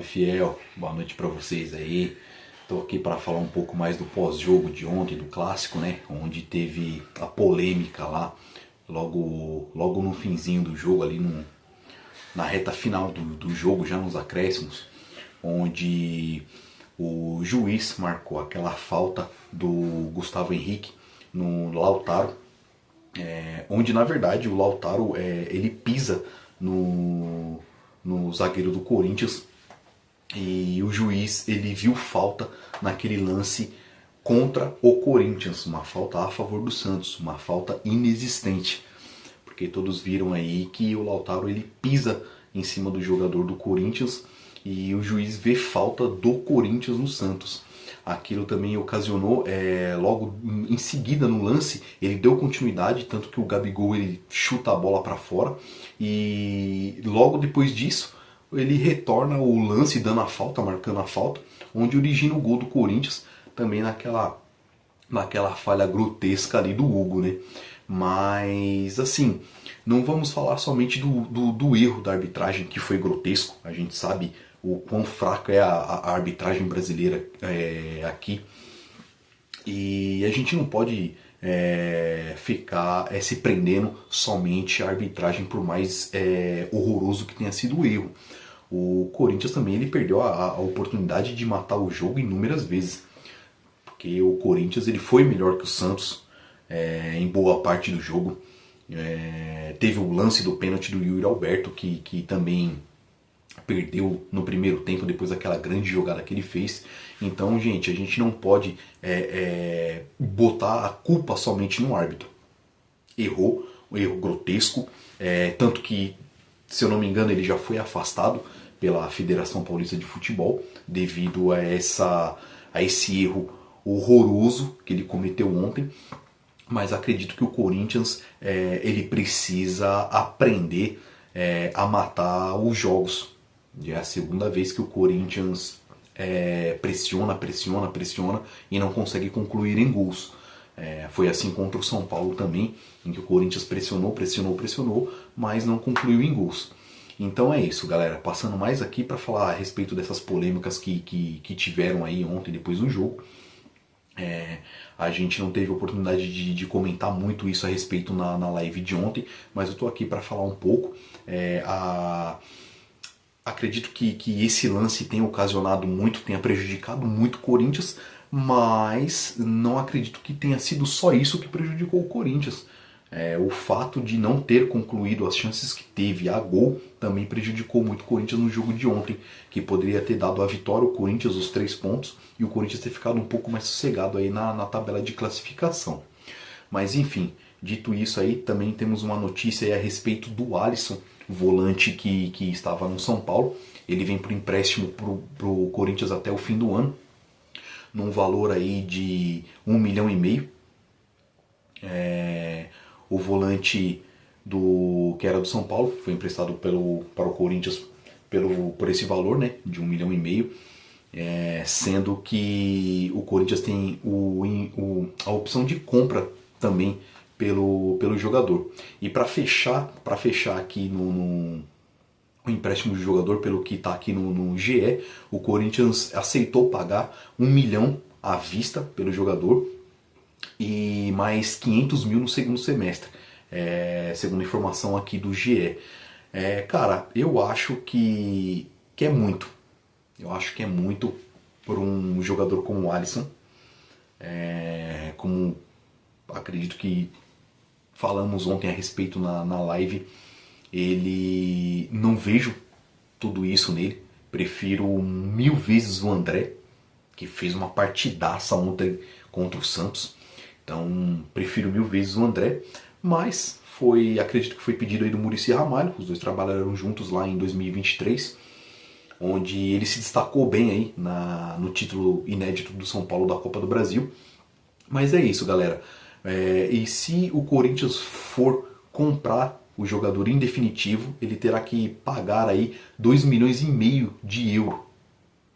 fiel, boa noite para vocês aí. Estou aqui para falar um pouco mais do pós-jogo de ontem, do clássico, né? Onde teve a polêmica lá, logo no finzinho do jogo, ali na reta final do jogo, já nos acréscimos, onde o juiz marcou aquela falta do Gustavo Henrique no Lautaro, onde na verdade o Lautaro ele pisa no zagueiro do Corinthians, e o juiz ele viu falta naquele lance contra o Corinthians, uma falta a favor do Santos, uma falta inexistente, porque todos viram aí que o Lautaro ele pisa em cima do jogador do Corinthians e o juiz vê falta do Corinthians no Santos. Aquilo também ocasionou, logo em seguida no lance, ele deu continuidade, tanto que o Gabigol ele chuta a bola para fora, e logo depois disso ele retorna o lance dando a falta, marcando a falta, onde origina o gol do Corinthians, também naquela falha grotesca ali do Hugo, né? Mas assim, não vamos falar somente do erro da arbitragem, que foi grotesco. A gente sabe o quão fraca é a arbitragem brasileira aqui, e a gente não pode ficar se prendendo somente à arbitragem, por mais horroroso que tenha sido o erro. O Corinthians também ele perdeu a oportunidade de matar o jogo inúmeras vezes, porque o Corinthians ele foi melhor que o Santos em boa parte do jogo. Teve o lance do pênalti do Yuri Alberto, que também perdeu no primeiro tempo, depois daquela grande jogada que ele fez. Então, gente, a gente não pode botar a culpa somente no árbitro. Errou, um erro grotesco, tanto que, se eu não me engano, ele já foi afastado pela Federação Paulista de Futebol devido a esse erro horroroso que ele cometeu ontem. Mas acredito que o Corinthians ele precisa aprender a matar os jogos. É a segunda vez que o Corinthians pressiona e não consegue concluir em gols. Foi assim contra o São Paulo também, em que o Corinthians pressionou, mas não concluiu em gols. Então é isso, galera. Passando mais aqui para falar a respeito dessas polêmicas que tiveram aí ontem depois do jogo. A gente não teve oportunidade de comentar muito isso a respeito na live de ontem, mas eu estou aqui para falar um pouco. Acredito que esse lance tenha ocasionado muito, tenha prejudicado muito o Corinthians, mas não acredito que tenha sido só isso que prejudicou o Corinthians. O fato de não ter concluído as chances que teve a gol também prejudicou muito o Corinthians no jogo de ontem, que poderia ter dado a vitória ao Corinthians, os 3 pontos, e o Corinthians ter ficado um pouco mais sossegado aí na tabela de classificação. Mas enfim, dito isso aí, também temos uma notícia aí a respeito do Alisson, volante que estava no São Paulo. Ele vem por empréstimo para o Corinthians até o fim do ano, num valor aí de 1,5 milhão. O volante que era do São Paulo foi emprestado para o Corinthians por esse valor, né, de 1,5 milhão, sendo que o Corinthians tem a opção de compra também pelo jogador. E para fechar aqui o empréstimo do jogador, pelo que está aqui no GE, o Corinthians aceitou pagar 1 milhão à vista pelo jogador e mais 500 mil no segundo semestre, segundo a informação aqui do GE. Cara, eu acho que é muito. Eu acho que é muito por um jogador como o Alisson. Como acredito que falamos ontem a respeito na live, ele não vejo tudo isso nele. Prefiro 1000 vezes o André, que fez uma partidaça ontem contra o Santos. Então prefiro 1000 vezes o André, mas acredito que foi pedido aí do Muricy Ramalho. Os dois trabalharam juntos lá em 2023, onde ele se destacou bem aí no título inédito do São Paulo da Copa do Brasil. Mas é isso, galera. E se o Corinthians for comprar o jogador em definitivo, ele terá que pagar aí 2,5 milhões de euros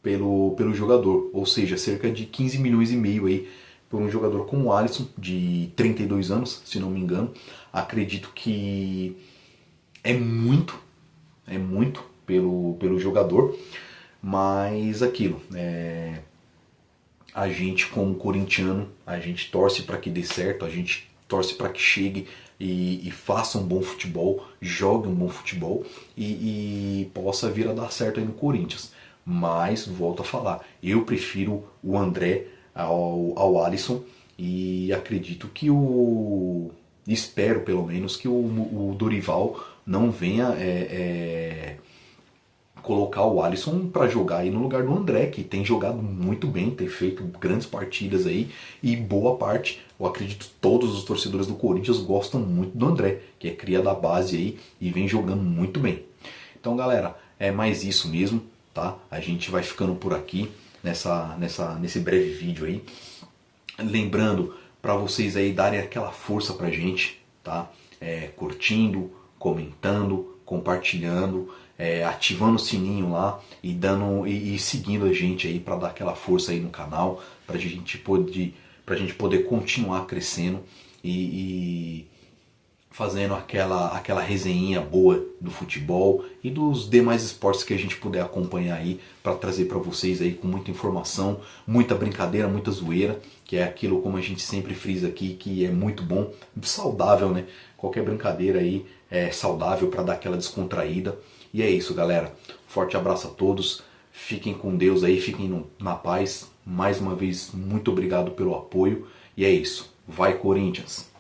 pelo jogador, ou seja, cerca de 15,5 milhões aí por um jogador como o Alisson, de 32 anos, se não me engano. Acredito que é muito pelo jogador, Mas aquilo, a gente como corintiano, a gente torce para que dê certo, a gente torce para que chegue e faça um bom futebol, jogue um bom futebol e possa vir a dar certo aí no Corinthians. Mas, volto a falar, eu prefiro o André ao Alisson e acredito que espero pelo menos que o Dorival não venha colocar o Alisson para jogar aí no lugar do André, que tem jogado muito bem, tem feito grandes partidas aí, e boa parte, eu acredito todos os torcedores do Corinthians gostam muito do André, que é cria da base aí e vem jogando muito bem. Então, galera, é mais isso mesmo, tá? A gente vai ficando por aqui nesse breve vídeo aí. Lembrando para vocês aí darem aquela força pra gente, tá? Curtindo, comentando, compartilhando, ativando o sininho lá e e seguindo a gente aí para dar aquela força aí no canal, pra gente poder continuar crescendo e fazendo aquela resenha boa do futebol e dos demais esportes que a gente puder acompanhar aí para trazer para vocês aí com muita informação, muita brincadeira, muita zoeira, que é aquilo como a gente sempre frisa aqui, que é muito bom, saudável, né? Qualquer brincadeira aí é saudável para dar aquela descontraída. E é isso, galera. Forte abraço a todos. Fiquem com Deus aí, fiquem na paz. Mais uma vez, muito obrigado pelo apoio. E é isso. Vai, Corinthians!